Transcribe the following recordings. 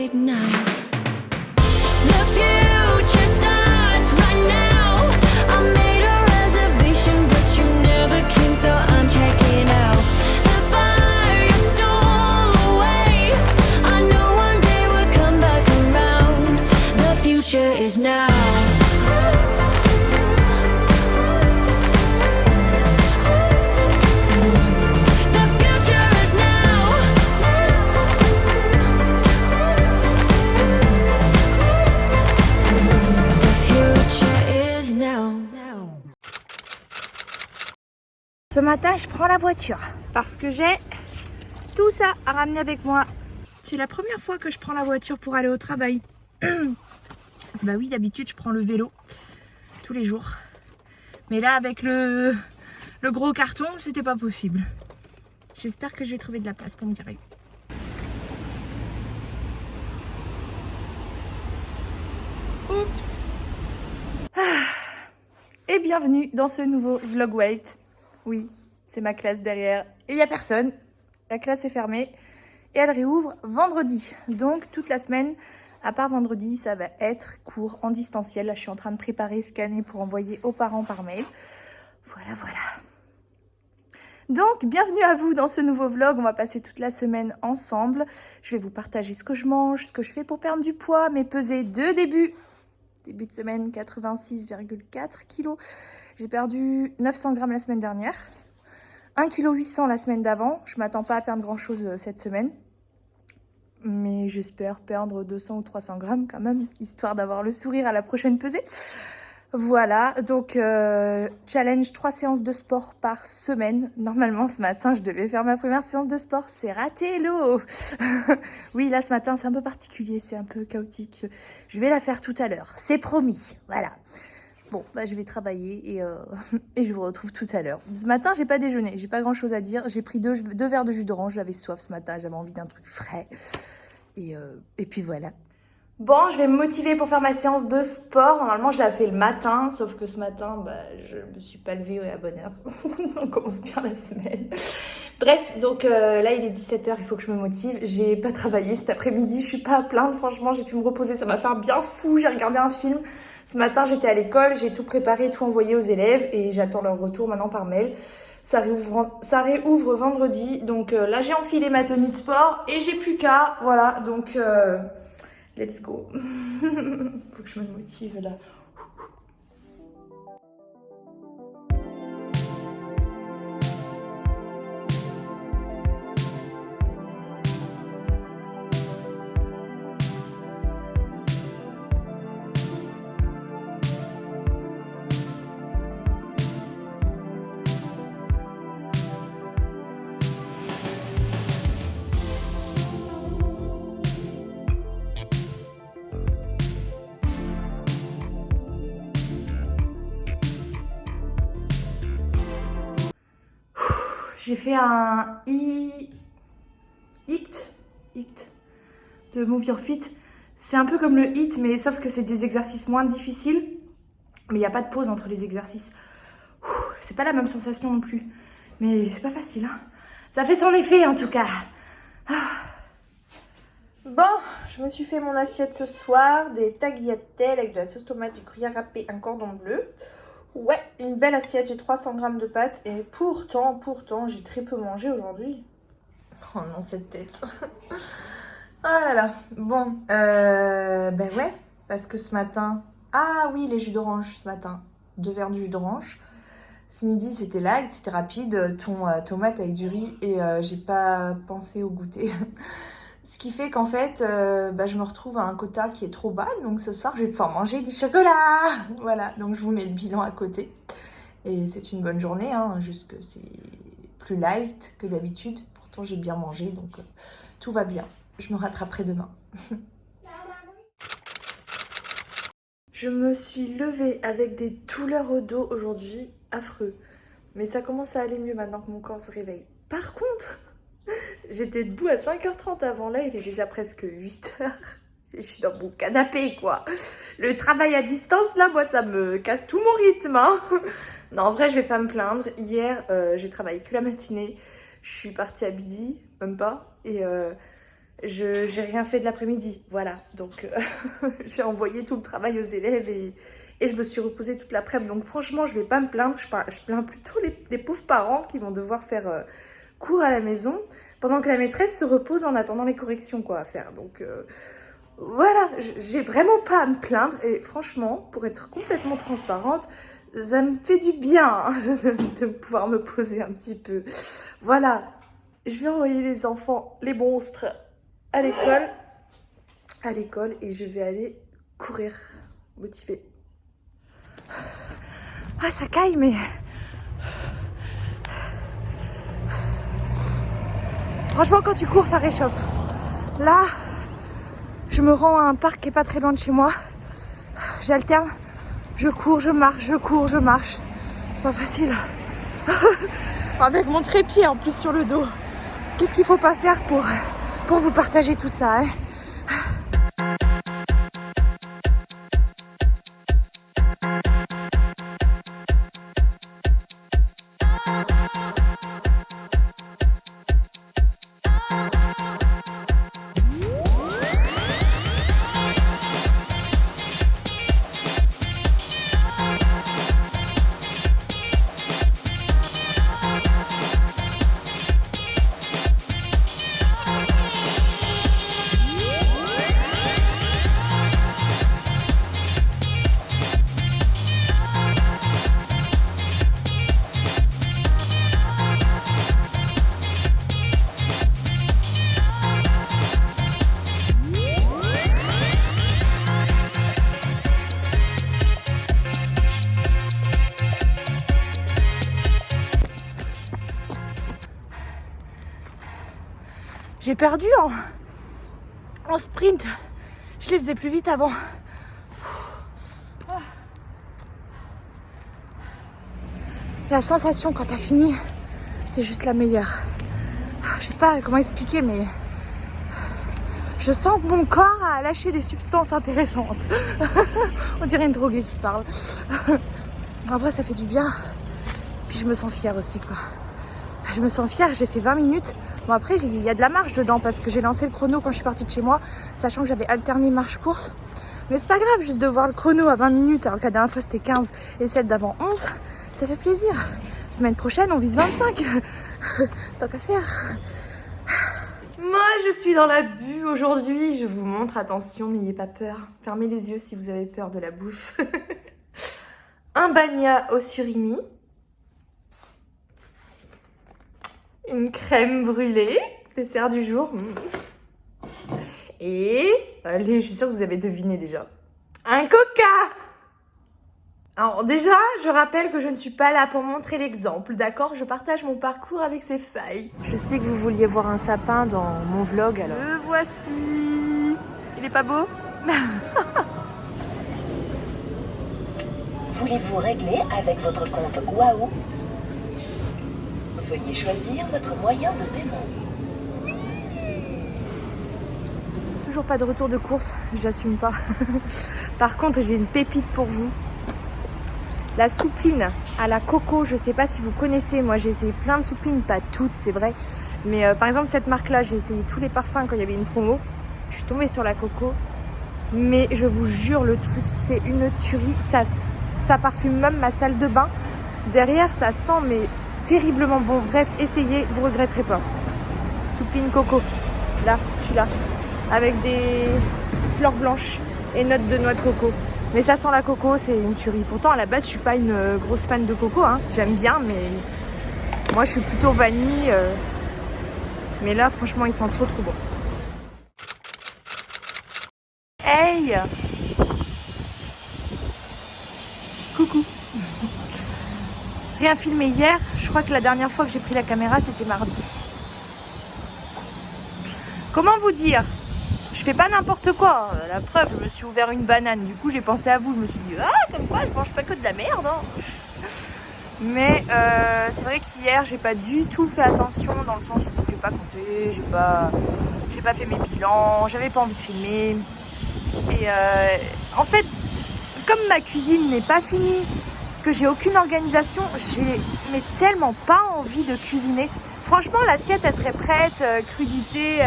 ignite. The future starts right now. I made a reservation, but you never came, so I'm checking out. The fire you stole away. I know one day we'll come back around. The future is now. Ce matin, je prends la voiture parce que j'ai tout ça à ramener avec moi. C'est la première fois que je prends la voiture pour aller au travail. Bah oui, d'habitude, je prends le vélo tous les jours. Mais là, avec le gros carton, c'était pas possible. J'espère que je vais trouver de la place pour me garer. Oups. Et bienvenue dans ce nouveau vlog wait. Oui, c'est ma classe derrière. Et il n'y a personne. La classe est fermée. Et elle réouvre vendredi. Donc toute la semaine, à part vendredi, ça va être cours en distanciel. Là, je suis en train de préparer, scanner pour envoyer aux parents par mail. Voilà, voilà. Donc, bienvenue à vous dans ce nouveau vlog. On va passer toute la semaine ensemble. Je vais vous partager ce que je mange, ce que je fais pour perdre du poids, mes pesées de début. Début de semaine, 86,4 kg. J'ai perdu 900 grammes la semaine dernière. 1,8 kg la semaine d'avant. Je ne m'attends pas à perdre grand chose cette semaine. Mais j'espère perdre 200 ou 300 grammes quand même, histoire d'avoir le sourire à la prochaine pesée. Voilà, donc challenge 3 séances de sport par semaine. Normalement ce matin je devais faire ma première séance de sport, c'est raté, hello. Oui, là ce matin c'est un peu particulier, c'est un peu chaotique. Je vais la faire tout à l'heure, c'est promis, voilà. Bon, bah je vais travailler et je vous retrouve tout à l'heure. Ce matin j'ai pas déjeuné, j'ai pas grand chose à dire. J'ai pris deux verres de jus d'orange, j'avais soif ce matin, j'avais envie d'un truc frais. Et puis voilà. Bon, je vais me motiver pour faire ma séance de sport. Normalement, je l'ai fait le matin, sauf que ce matin, bah, je me suis pas levée à bonne heure. On commence bien la semaine. Bref, donc là, il est 17h, il faut que je me motive. J'ai pas travaillé cet après-midi, je suis pas à plaindre. Franchement, j'ai pu me reposer, ça m'a fait un bien fou. J'ai regardé un film. Ce matin, j'étais à l'école, j'ai tout préparé, tout envoyé aux élèves et j'attends leur retour maintenant par mail. Ça réouvre vendredi. Donc là, j'ai enfilé ma tenue de sport et j'ai plus qu'à. Voilà, donc... let's go. Faut que je me motive là. J'ai fait un HIIT de Move Your Fit. C'est un peu comme le HIIT, mais sauf que c'est des exercices moins difficiles. Mais il n'y a pas de pause entre les exercices. C'est pas la même sensation non plus. Mais c'est pas facile, hein. Ça fait son effet en tout cas. Bon, je me suis fait mon assiette ce soir. Des tagliatelles avec de la sauce tomate, du gruyère râpé, un cordon bleu. Ouais, une belle assiette, j'ai 300 grammes de pâtes et pourtant, j'ai très peu mangé aujourd'hui. Oh non, cette tête. Ah là là, bon, ben ouais, parce que ce matin, ah oui, les jus d'orange ce matin, 2 verres de jus d'orange. Ce midi, c'était light, c'était rapide, tomate avec du riz et j'ai pas pensé au goûter. Ce qui fait qu'en fait, je me retrouve à un quota qui est trop bas. Donc ce soir, je vais pouvoir manger du chocolat. Voilà, donc je vous mets le bilan à côté. Et c'est une bonne journée, hein, juste que c'est plus light que d'habitude. Pourtant, j'ai bien mangé, donc tout va bien. Je me rattraperai demain. Je me suis levée avec des douleurs au dos aujourd'hui, affreux. Mais ça commence à aller mieux maintenant que mon corps se réveille. Par contre... j'étais debout à 5h30 avant, là il est déjà presque 8h. Je suis dans mon canapé quoi. Le travail à distance là, moi ça me casse tout mon rythme, hein. Non, en vrai je vais pas me plaindre. Hier j'ai travaillé que la matinée. Je suis partie à midi, même pas. Et j'ai rien fait de l'après-midi, voilà. Donc j'ai envoyé tout le travail aux élèves et je me suis reposée toute l'après-midi. Donc franchement, je vais pas me plaindre, je plains plutôt les pauvres parents qui vont devoir faire cours à la maison pendant que la maîtresse se repose en attendant les corrections quoi à faire. Donc voilà, j'ai vraiment pas à me plaindre et franchement, pour être complètement transparente, ça me fait du bien de pouvoir me poser un petit peu. Voilà, je vais envoyer les enfants, les monstres, à l'école et je vais aller courir, motivée. Ah, ça caille, mais... Franchement, quand tu cours, ça réchauffe. Là, je me rends à un parc qui est pas très loin de chez moi. J'alterne, je cours, je marche, je cours, je marche. C'est pas facile. Avec mon trépied en plus sur le dos. Qu'est-ce qu'il faut pas faire pour vous partager tout ça, hein? J'ai perdu en sprint. Je les faisais plus vite avant. La sensation quand t'as fini, c'est juste la meilleure. Je sais pas comment expliquer, mais je sens que mon corps a lâché des substances intéressantes. On dirait une droguée qui parle. En vrai, ça fait du bien. Puis je me sens fière aussi, quoi. Je me sens fière, j'ai fait 20 minutes. Bon, après, il y a de la marche dedans parce que j'ai lancé le chrono quand je suis partie de chez moi, sachant que j'avais alterné marche-course. Mais c'est pas grave, juste de voir le chrono à 20 minutes, alors que la dernière fois c'était 15 et celle d'avant 11, ça fait plaisir. Semaine prochaine, on vise 25. Tant qu'à faire. Moi, je suis dans la bulle aujourd'hui. Je vous montre, attention, n'ayez pas peur. Fermez les yeux si vous avez peur de la bouffe. Un bagna au surimi. Une crème brûlée, dessert du jour. Et, allez, je suis sûre que vous avez deviné déjà. Un coca! Alors déjà, je rappelle que je ne suis pas là pour montrer l'exemple, d'accord? Je partage mon parcours avec ses failles. Je sais que vous vouliez voir un sapin dans mon vlog, alors... Le voici! Il est pas beau? Voulez-vous régler avec votre compte Wahoo? Veuillez choisir votre moyen de paiement. Toujours pas de retour de course, j'assume pas. Par contre, j'ai une pépite pour vous. La soupline à la coco, je sais pas si vous connaissez. Moi, j'ai essayé plein de souplines, pas toutes, c'est vrai. Mais par exemple, cette marque-là, j'ai essayé tous les parfums quand il y avait une promo. Je suis tombée sur la coco. Mais je vous jure, le truc, c'est une tuerie. Ça parfume même ma salle de bain. Derrière, ça sent, mais terriblement bon. Bref, essayez, vous regretterez pas. Soupline coco. Là, celui-là. Avec des fleurs blanches et notes de noix de coco. Mais ça sent la coco, c'est une tuerie. Pourtant, à la base, je suis pas une grosse fan de coco, hein. J'aime bien, mais moi, je suis plutôt vanille. Mais là, franchement, ils sont trop bons. Hey! Coucou! Rien filmé hier. Je crois que la dernière fois que j'ai pris la caméra, c'était mardi. Comment vous dire? Je fais pas n'importe quoi. La preuve, je me suis ouvert une banane. Du coup, j'ai pensé à vous. Je me suis dit, ah, comme quoi, je mange pas que de la merde. Hein. Mais c'est vrai qu'hier, j'ai pas du tout fait attention dans le sens où j'ai pas compté, j'ai pas fait mes bilans, j'avais pas envie de filmer. Et en fait, comme ma cuisine n'est pas finie, que j'ai aucune organisation, j'ai tellement pas envie de cuisiner. Franchement, l'assiette, elle serait prête, crudité,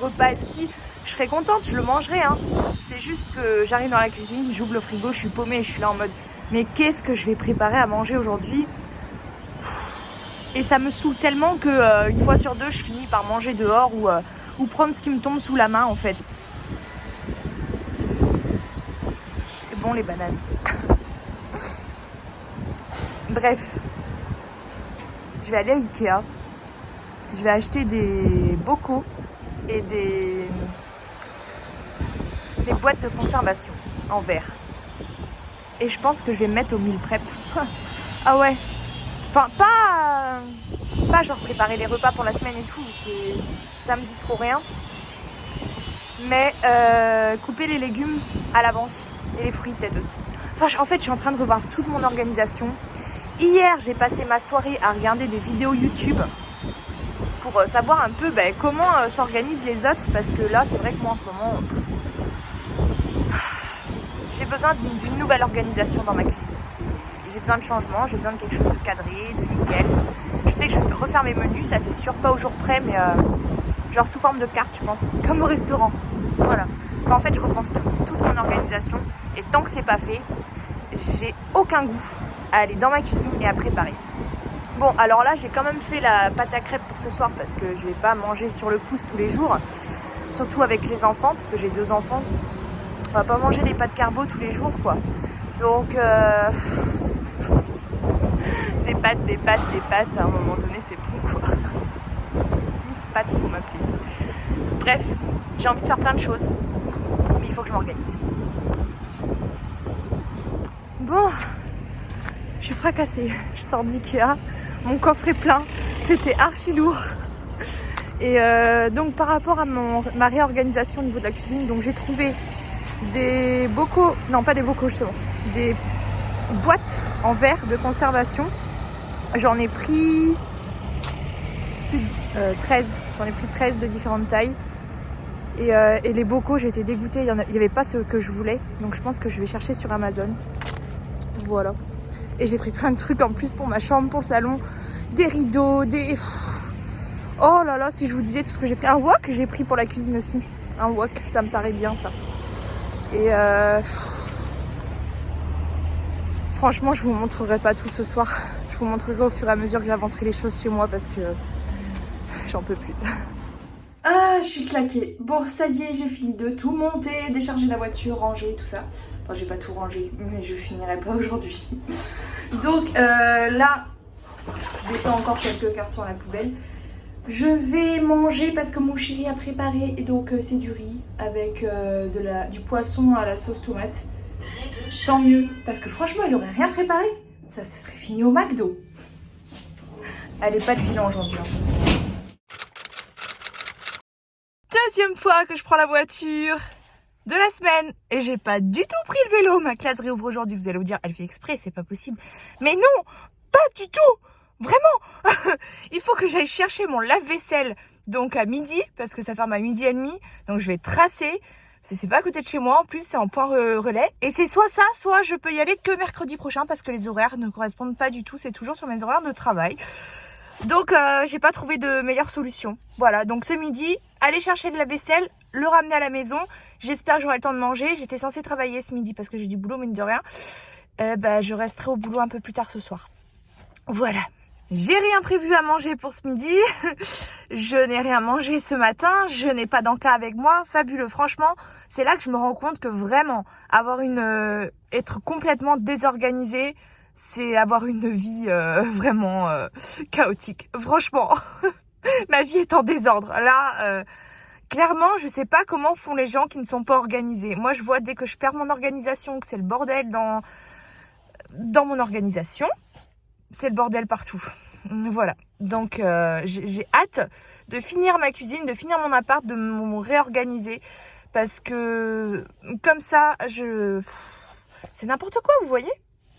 repas ici. Je serais contente, je le mangerais. Hein. C'est juste que j'arrive dans la cuisine, j'ouvre le frigo, je suis paumée, je suis là en mode mais qu'est-ce que je vais préparer à manger aujourd'hui? Et ça me saoule tellement que une fois sur deux, je finis par manger dehors ou prendre ce qui me tombe sous la main en fait. C'est bon les bananes. Bref, je vais aller à Ikea. Je vais acheter des bocaux et des boîtes de conservation en verre. Et je pense que je vais me mettre au meal prep. Ah ouais. Enfin, pas genre préparer les repas pour la semaine et tout. Ça me dit trop rien. Mais couper les légumes à l'avance. Et les fruits peut-être aussi. Enfin, en fait, je suis en train de revoir toute mon organisation. Hier, j'ai passé ma soirée à regarder des vidéos YouTube pour savoir un peu comment s'organisent les autres. Parce que là, c'est vrai que moi, en ce moment... j'ai besoin d'une nouvelle organisation dans ma cuisine. J'ai besoin de changement, j'ai besoin de quelque chose de cadré, de nickel. Je sais que je vais refaire mes menus, ça c'est sûr, pas au jour près, mais genre sous forme de carte, je pense, comme au restaurant. Voilà. Enfin, en fait, je repense toute mon organisation. Et tant que c'est pas fait, j'ai aucun goût à aller dans ma cuisine et à préparer. Bon, alors là, j'ai quand même fait la pâte à crêpes pour ce soir parce que je vais pas manger sur le pouce tous les jours. Surtout avec les enfants, parce que j'ai 2 enfants. On va pas manger des pâtes carbo tous les jours, quoi. Donc, des pâtes, à un moment donné, c'est bon, quoi. Miss Pâte, faut m'appeler. Bref, j'ai envie de faire plein de choses, mais il faut que je m'organise. Bon, je suis fracassée. Je sors d'Ikea, mon coffre est plein, c'était archi lourd. Et donc, par rapport à ma réorganisation au niveau de la cuisine, donc j'ai trouvé des bocaux, non pas des bocaux justement, des boîtes en verre de conservation. J'en ai pris plus de 13, j'en ai pris 13 de différentes tailles. Et les bocaux, j'ai été dégoûtée, il n'y avait pas ce que je voulais. Donc je pense que je vais chercher sur Amazon. Voilà. Et j'ai pris plein de trucs en plus pour ma chambre, pour le salon. Des rideaux, des... Oh là là, si je vous disais tout ce que j'ai pris. Un wok, j'ai pris pour la cuisine aussi. Un wok, ça me paraît bien ça. Et franchement, je vous montrerai pas tout ce soir. Je vous montrerai au fur et à mesure que j'avancerai les choses chez moi parce que j'en peux plus. Ah, je suis claquée. Bon, ça y est, j'ai fini de tout monter, décharger la voiture, ranger, tout ça. Enfin, j'ai pas tout rangé, mais je finirai pas aujourd'hui. Donc là, je descends encore quelques cartons à la poubelle. Je vais manger parce que mon chéri a préparé, et donc c'est du riz avec du poisson à la sauce tomate. Tant mieux, parce que franchement, elle aurait rien préparé. Ça se serait fini au McDo. Allez, pas de bilan aujourd'hui. Deuxième fois que je prends la voiture de la semaine et j'ai pas du tout pris le vélo. Ma classe réouvre aujourd'hui, vous allez vous dire, elle fait exprès, c'est pas possible. Mais non, pas du tout. Vraiment. Il faut que j'aille chercher mon lave-vaisselle donc à midi parce que ça ferme à 12h30. Donc je vais tracer. C'est pas à côté de chez moi en plus, c'est en point relais. Et c'est soit ça, soit je peux y aller que mercredi prochain parce que les horaires ne correspondent pas du tout. C'est toujours sur mes horaires de travail. Donc j'ai pas trouvé de meilleure solution. Voilà, donc ce midi, aller chercher de la vaisselle, le ramener à la maison. J'espère que j'aurai le temps de manger. J'étais censée travailler ce midi parce que j'ai du boulot, mine de rien. Je resterai au boulot un peu plus tard ce soir. Voilà. J'ai rien prévu à manger pour ce midi. Je n'ai rien mangé ce matin. Je n'ai pas d'encas avec moi. Fabuleux. Franchement, c'est là que je me rends compte que vraiment, être complètement désorganisé, c'est avoir une vie vraiment chaotique. Franchement, ma vie est en désordre. Là, clairement, je sais pas comment font les gens qui ne sont pas organisés. Moi, je vois dès que je perds mon organisation, que c'est le bordel dans mon organisation. C'est le bordel partout. Voilà. Donc, j'ai hâte de finir ma cuisine, de finir mon appart, de me réorganiser. Parce que, comme ça, c'est n'importe quoi, vous voyez ?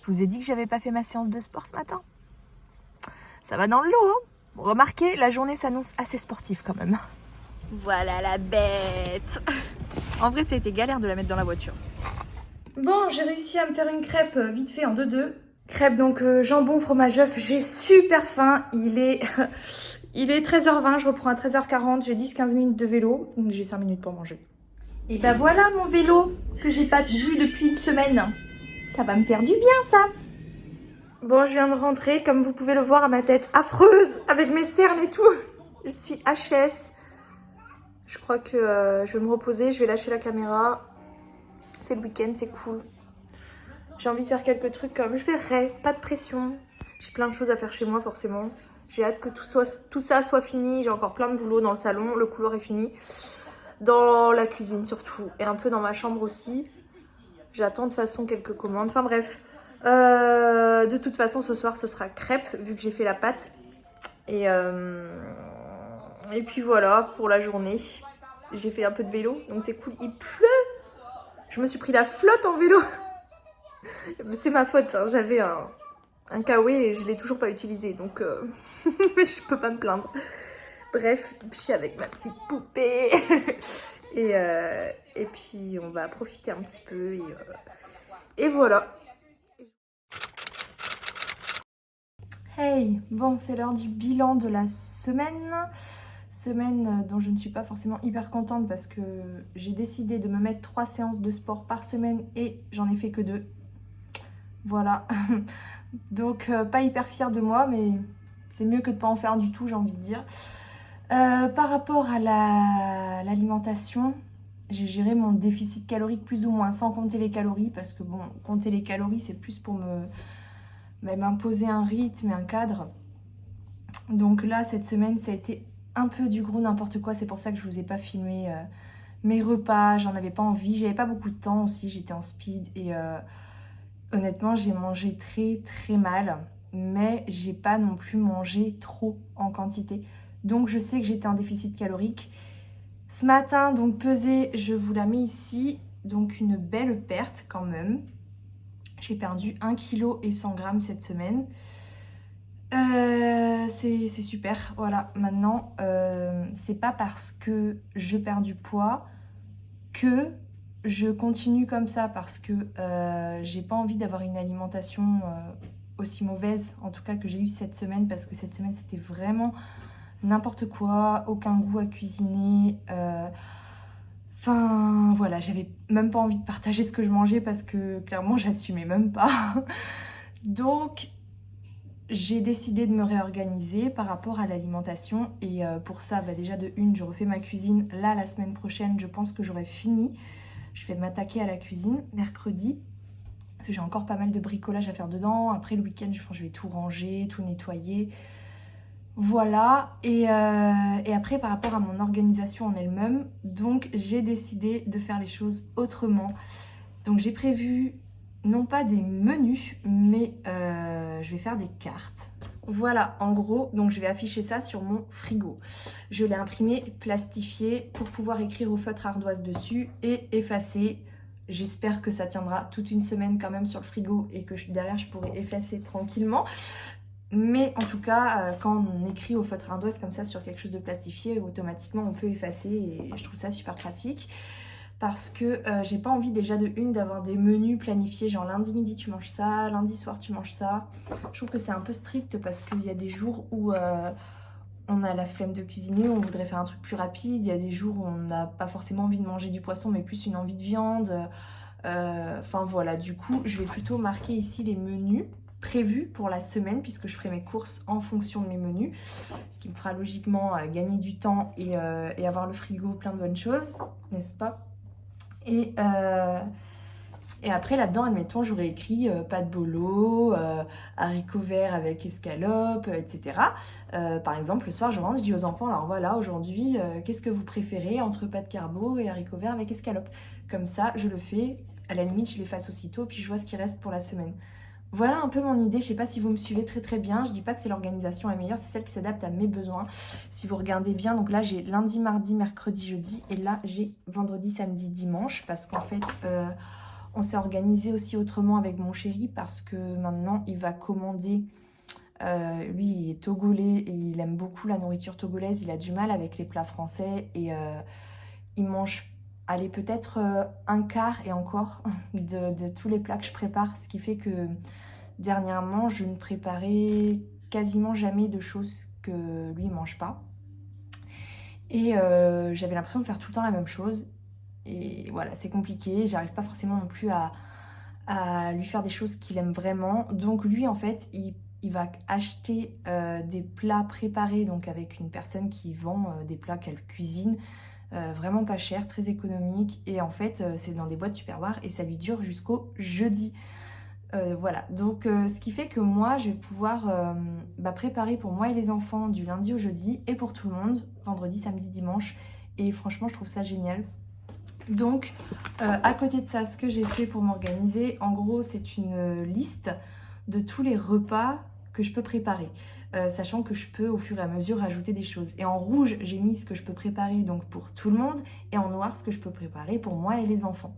Je vous ai dit que j'avais pas fait ma séance de sport ce matin. Ça va dans le lot, hein ? Remarquez, la journée s'annonce assez sportive quand même. Voilà la bête. En vrai, c'était galère de la mettre dans la voiture. Bon, j'ai réussi à me faire une crêpe vite fait en 2-2. Crêpe donc jambon, fromage, œuf. J'ai super faim. Il est Il est 13h20, je reprends à 13h40, j'ai 10-15 minutes de vélo, donc j'ai 5 minutes pour manger. Et bah voilà mon vélo que j'ai pas vu depuis une semaine. Ça va me faire du bien ça. Bon, je viens de rentrer, comme vous pouvez le voir à ma tête affreuse, avec mes cernes et tout. Je suis HS. Je crois que je vais me reposer, je vais lâcher la caméra. C'est le week-end, c'est cool. J'ai envie de faire quelques trucs comme je verrai, pas de pression. J'ai plein de choses à faire chez moi forcément. J'ai hâte que tout ça soit fini. J'ai encore plein de boulot dans le salon, le couloir est fini. Dans la cuisine surtout, et un peu dans ma chambre aussi. J'attends de toute façon quelques commandes. Enfin bref, de toute façon ce soir ce sera crêpes vu que j'ai fait la pâte. Et puis voilà pour la journée. J'ai fait un peu de vélo, donc c'est cool. Il pleut. Je me suis pris la flotte en vélo. C'est ma faute, hein. J'avais un kawaii et je l'ai toujours pas utilisé, donc je peux pas me plaindre. Bref, je suis avec ma petite poupée. et puis on va profiter un petit peu et voilà. Hey, bon c'est l'heure du bilan de la semaine. Semaine dont je ne suis pas forcément hyper contente parce que j'ai décidé de me mettre 3 séances de sport par semaine et j'en ai fait que 2. Voilà. Donc pas hyper fière de moi, mais c'est mieux que de pas en faire du tout, j'ai envie de dire. Par rapport à l'alimentation, j'ai géré mon déficit calorique plus ou moins sans compter les calories parce que bon, compter les calories c'est plus pour m'imposer un rythme et un cadre. Donc là cette semaine ça a été un peu du gros n'importe quoi, c'est pour ça que je vous ai pas filmé mes repas, j'en avais pas envie, j'avais pas beaucoup de temps aussi, j'étais en speed et honnêtement j'ai mangé très très mal, mais j'ai pas non plus mangé trop en quantité. Donc je sais que j'étais en déficit calorique. Ce matin, donc pesée, je vous la mets ici. Donc une belle perte quand même. J'ai perdu 1 kg et 100 grammes cette semaine. C'est super. Voilà, maintenant, c'est pas parce que je perds du poids que je continue comme ça. Parce que j'ai pas envie d'avoir une alimentation aussi mauvaise, en tout cas que j'ai eu cette semaine. Parce que cette semaine, c'était vraiment n'importe quoi, aucun goût à cuisiner. Enfin voilà, j'avais même pas envie de partager ce que je mangeais parce que clairement j'assumais même pas. Donc j'ai décidé de me réorganiser par rapport à l'alimentation et pour ça déjà de une je refais ma cuisine. Là la semaine prochaine je pense que j'aurai fini. Je vais m'attaquer à la cuisine mercredi parce que j'ai encore pas mal de bricolage à faire dedans. Après le week-end je pense que je vais tout ranger, tout nettoyer. Voilà, et après par rapport à mon organisation en elle-même, donc j'ai décidé de faire les choses autrement. Donc j'ai prévu non pas des menus, mais je vais faire des cartes. Voilà, en gros, donc je vais afficher ça sur mon frigo. Je l'ai imprimé, plastifié pour pouvoir écrire au feutre ardoise dessus et effacer. J'espère que ça tiendra toute une semaine quand même sur le frigo et que derrière je pourrai effacer tranquillement. Mais en tout cas, quand on écrit au feutre ardoise comme ça sur quelque chose de plastifié, automatiquement on peut effacer et je trouve ça super pratique. Parce que j'ai pas envie déjà de une d'avoir des menus planifiés, genre lundi midi tu manges ça, lundi soir tu manges ça. Je trouve que c'est un peu strict parce qu'il y a des jours où on a la flemme de cuisiner, on voudrait faire un truc plus rapide. Il y a des jours où on n'a pas forcément envie de manger du poisson mais plus une envie de viande. Enfin voilà, du coup je vais plutôt marquer ici les menus prévu pour la semaine puisque je ferai mes courses en fonction de mes menus, ce qui me fera logiquement gagner du temps et avoir le frigo plein de bonnes choses, n'est-ce pas? Et après là-dedans, admettons, j'aurais écrit pâte bolo, haricots verts avec escalope, etc. Par exemple, le soir, je rentre, je dis aux enfants, alors voilà, aujourd'hui, qu'est-ce que vous préférez entre pâte carbo et haricots verts avec escalope? Comme ça, je le fais, à la limite, je l'efface aussitôt, puis je vois ce qui reste pour la semaine. Voilà un peu mon idée, je sais pas si vous me suivez très bien, je dis pas que c'est l'organisation la meilleure, c'est celle qui s'adapte à mes besoins. Si vous regardez bien, donc là j'ai lundi, mardi, mercredi, jeudi et là j'ai vendredi, samedi, dimanche parce qu'en fait on s'est organisé aussi autrement avec mon chéri parce que maintenant il va commander, lui il est togolais et il aime beaucoup la nourriture togolaise, il a du mal avec les plats français et il mange allez peut-être un quart et encore de tous les plats que je prépare, ce qui fait que dernièrement je ne préparais quasiment jamais de choses que lui il mange pas. Et j'avais l'impression de faire tout le temps la même chose. Et voilà, c'est compliqué, j'arrive pas forcément non plus à lui faire des choses qu'il aime vraiment. Donc lui en fait, il va acheter des plats préparés, donc avec une personne qui vend des plats qu'elle cuisine, vraiment pas cher, très économique. Et en fait, c'est dans des boîtes Tupperware et ça lui dure jusqu'au jeudi. Voilà, donc ce qui fait que moi je vais pouvoir préparer pour moi et les enfants du lundi au jeudi et pour tout le monde, vendredi, samedi, dimanche. Et franchement, je trouve ça génial. Donc, à côté de ça, ce que j'ai fait pour m'organiser, en gros, c'est une liste de tous les repas que je peux préparer. Sachant que je peux au fur et à mesure rajouter des choses. Et en rouge, j'ai mis ce que je peux préparer donc pour tout le monde et en noir, ce que je peux préparer pour moi et les enfants.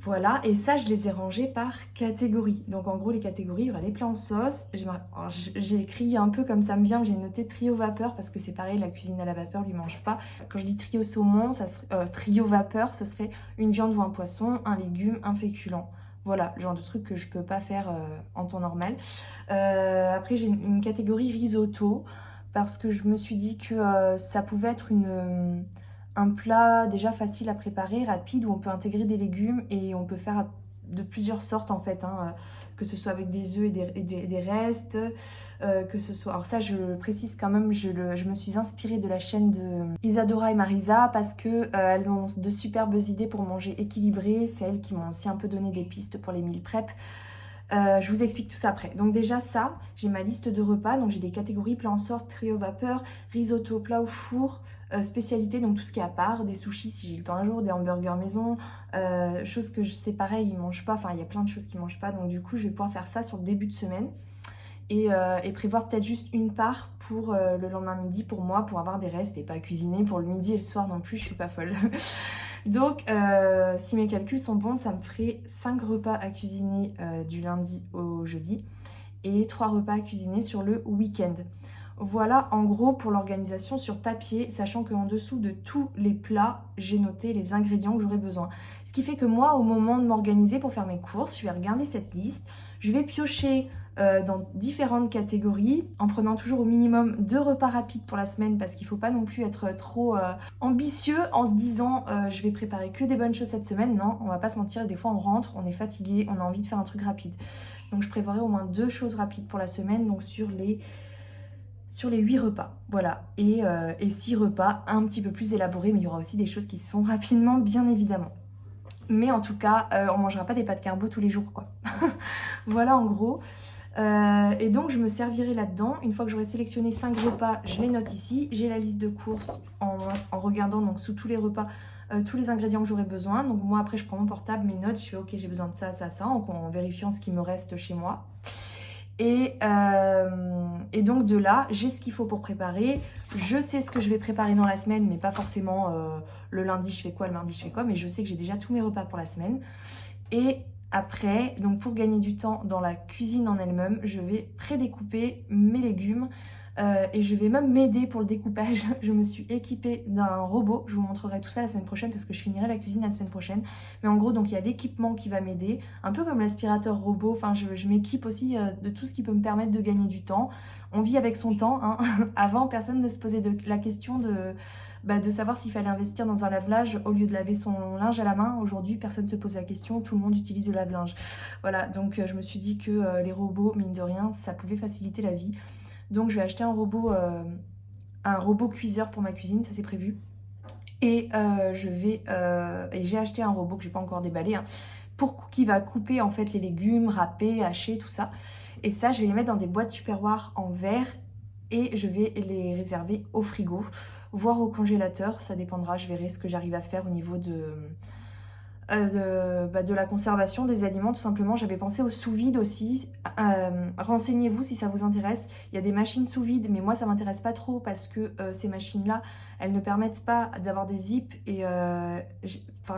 Voilà, et ça, je les ai rangés par catégorie. Donc en gros, les catégories, il y aura les plats en sauce. J'ai écrit un peu comme ça me vient, j'ai noté trio vapeur parce que c'est pareil, la cuisine à la vapeur lui mange pas. Quand je dis trio saumon, ça serait, trio vapeur, ce serait une viande ou un poisson, un légume, un féculent. Voilà, le genre de truc que je peux pas faire en temps normal. Après, j'ai une catégorie risotto parce que je me suis dit que ça pouvait être un plat déjà facile à préparer, rapide, où on peut intégrer des légumes et on peut faire de plusieurs sortes en fait, hein, que ce soit avec des œufs et des restes, que ce soit... Alors ça, je précise quand même, je me suis inspirée de la chaîne de Isadora et Marisa parce que elles ont de superbes idées pour manger équilibré. C'est elles qui m'ont aussi un peu donné des pistes pour les meal prep. Je vous explique tout ça après. Donc déjà ça, j'ai ma liste de repas. Donc j'ai des catégories plat en sauce, trio vapeur, risotto, plat au four, spécialité, donc tout ce qui est à part, des sushis si j'ai le temps un jour, des hamburgers maison, chose que je sais pareil, ils mangent pas. Enfin, il y a plein de choses qu'ils mangent pas. Donc du coup, je vais pouvoir faire ça sur le début de semaine. Et prévoir peut-être juste une part pour le lendemain midi pour moi, pour avoir des restes et pas cuisiner pour le midi et le soir non plus, je suis pas folle. Donc si mes calculs sont bons, ça me ferait 5 repas à cuisiner du lundi au jeudi et 3 repas à cuisiner sur le week-end. Voilà en gros pour l'organisation sur papier, sachant qu'en dessous de tous les plats, j'ai noté les ingrédients que j'aurais besoin. Ce qui fait que moi, au moment de m'organiser pour faire mes courses, je vais regarder cette liste, je vais piocher dans différentes catégories, en prenant toujours au minimum 2 repas rapides pour la semaine, parce qu'il ne faut pas non plus être trop ambitieux en se disant je vais préparer que des bonnes choses cette semaine. Non, on va pas se mentir, des fois on rentre, on est fatigué, on a envie de faire un truc rapide. Donc je prévoirai au moins 2 choses rapides pour la semaine, donc sur les 8 repas, voilà, et 6 repas un petit peu plus élaborés, mais il y aura aussi des choses qui se font rapidement, bien évidemment. Mais en tout cas, on mangera pas des pâtes carbo tous les jours, quoi. Voilà en gros. Et donc je me servirai là-dedans. Une fois que j'aurai sélectionné 5 repas, je les note ici. J'ai la liste de courses en regardant donc sous tous les repas tous les ingrédients que j'aurai besoin. Donc moi après je prends mon portable, mes notes, je fais ok, j'ai besoin de ça, ça, ça, en vérifiant ce qui me reste chez moi. Et donc de là, j'ai ce qu'il faut pour préparer. Je sais ce que je vais préparer dans la semaine, mais pas forcément le lundi je fais quoi, le mardi je fais quoi, mais je sais que j'ai déjà tous mes repas pour la semaine. Et après, donc pour gagner du temps dans la cuisine en elle-même, je vais prédécouper mes légumes et je vais même m'aider pour le découpage. Je me suis équipée d'un robot, je vous montrerai tout ça la semaine prochaine parce que je finirai la cuisine la semaine prochaine. Mais en gros, donc il y a l'équipement qui va m'aider, un peu comme l'aspirateur robot. Enfin, je m'équipe aussi de tout ce qui peut me permettre de gagner du temps. On vit avec son temps, hein. Avant, personne ne se posait la question de savoir s'il fallait investir dans un lave-linge au lieu de laver son linge à la main. Aujourd'hui, personne ne se pose la question, tout le monde utilise le lave-linge. Voilà, donc je me suis dit que les robots, mine de rien, ça pouvait faciliter la vie. Donc je vais acheter un robot cuiseur pour ma cuisine, ça c'est prévu. Et j'ai acheté un robot que j'ai pas encore déballé, hein, qui va couper en fait les légumes, râper, hacher, tout ça. Et ça, je vais les mettre dans des boîtes Tupperware en verre et je vais les réserver au frigo, voire au congélateur. Ça dépendra, je verrai ce que j'arrive à faire au niveau de la conservation des aliments, tout simplement. J'avais pensé au sous-vide aussi. Renseignez-vous si ça vous intéresse. Il y a des machines sous-vide, mais moi ça m'intéresse pas trop parce que ces machines-là, elles ne permettent pas d'avoir des zips et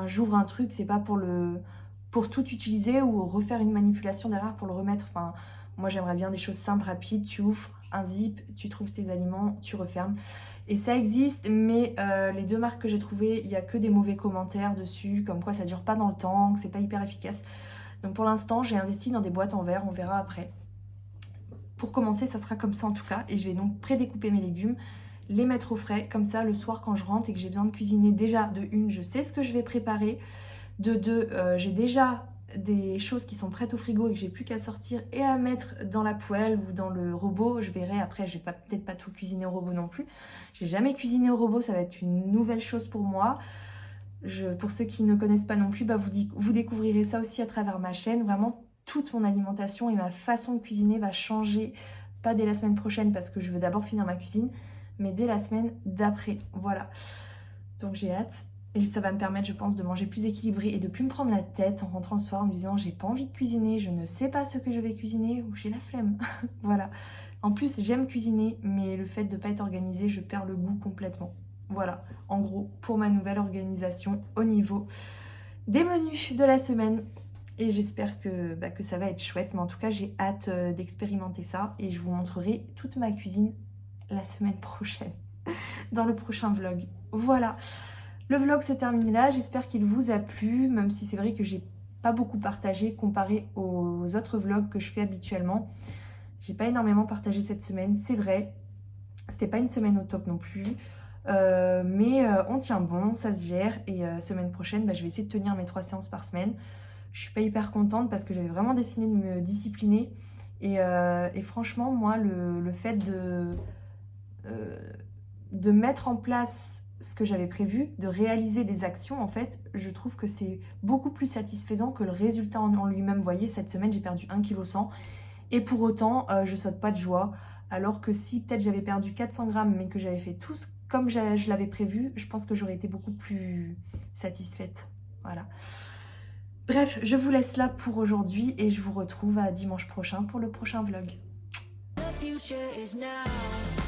j'ouvre un truc, c'est pas pour tout utiliser ou refaire une manipulation derrière pour le remettre. Enfin, moi j'aimerais bien des choses simples, rapides. Tu ouvres un zip, tu trouves tes aliments, tu refermes. Et ça existe, mais les 2 marques que j'ai trouvées, il n'y a que des mauvais commentaires dessus, comme quoi ça dure pas dans le temps, que c'est pas hyper efficace. Donc pour l'instant, j'ai investi dans des boîtes en verre, on verra après. pour commencer, ça sera comme ça en tout cas. Et je vais donc pré-découper mes légumes, les mettre au frais. Comme ça, le soir quand je rentre et que j'ai besoin de cuisiner, déjà de une, je sais ce que je vais préparer. De deux, j'ai déjà des choses qui sont prêtes au frigo et que j'ai plus qu'à sortir et à mettre dans la poêle ou dans le robot. Je verrai après, je vais peut-être pas tout cuisiner au robot non plus. J'ai jamais cuisiné au robot, ça va être une nouvelle chose pour moi. Pour ceux qui ne connaissent pas non plus, bah vous découvrirez ça aussi à travers ma chaîne. Vraiment, toute mon alimentation et ma façon de cuisiner va changer. Pas dès la semaine prochaine parce que je veux d'abord finir ma cuisine, mais dès la semaine d'après. Voilà. Donc j'ai hâte. Et ça va me permettre, je pense, de manger plus équilibré et de plus me prendre la tête en rentrant le soir en me disant j'ai pas envie de cuisiner, je ne sais pas ce que je vais cuisiner ou j'ai la flemme. Voilà. En plus, j'aime cuisiner, mais le fait de ne pas être organisée, je perds le goût complètement. Voilà, en gros, pour ma nouvelle organisation au niveau des menus de la semaine. Et j'espère que ça va être chouette, mais en tout cas, j'ai hâte d'expérimenter ça et je vous montrerai toute ma cuisine la semaine prochaine, dans le prochain vlog. Voilà. Le vlog se termine là, j'espère qu'il vous a plu, même si c'est vrai que j'ai pas beaucoup partagé comparé aux autres vlogs que je fais habituellement. J'ai pas énormément partagé cette semaine, c'est vrai. C'était pas une semaine au top non plus. Mais on tient bon, ça se gère. Et semaine prochaine, je vais essayer de tenir mes 3 séances par semaine. Je suis pas hyper contente parce que j'avais vraiment décidé de me discipliner. Et franchement, moi, le fait de mettre en place ce que j'avais prévu, de réaliser des actions, en fait, je trouve que c'est beaucoup plus satisfaisant que le résultat en lui-même. Vous voyez, cette semaine, j'ai perdu 1,1 kg et pour autant, je saute pas de joie. Alors que si peut-être j'avais perdu 400 grammes, mais que j'avais fait tout comme je l'avais prévu, je pense que j'aurais été beaucoup plus satisfaite. Voilà. Bref, je vous laisse là pour aujourd'hui et je vous retrouve à dimanche prochain pour le prochain vlog. The future is now.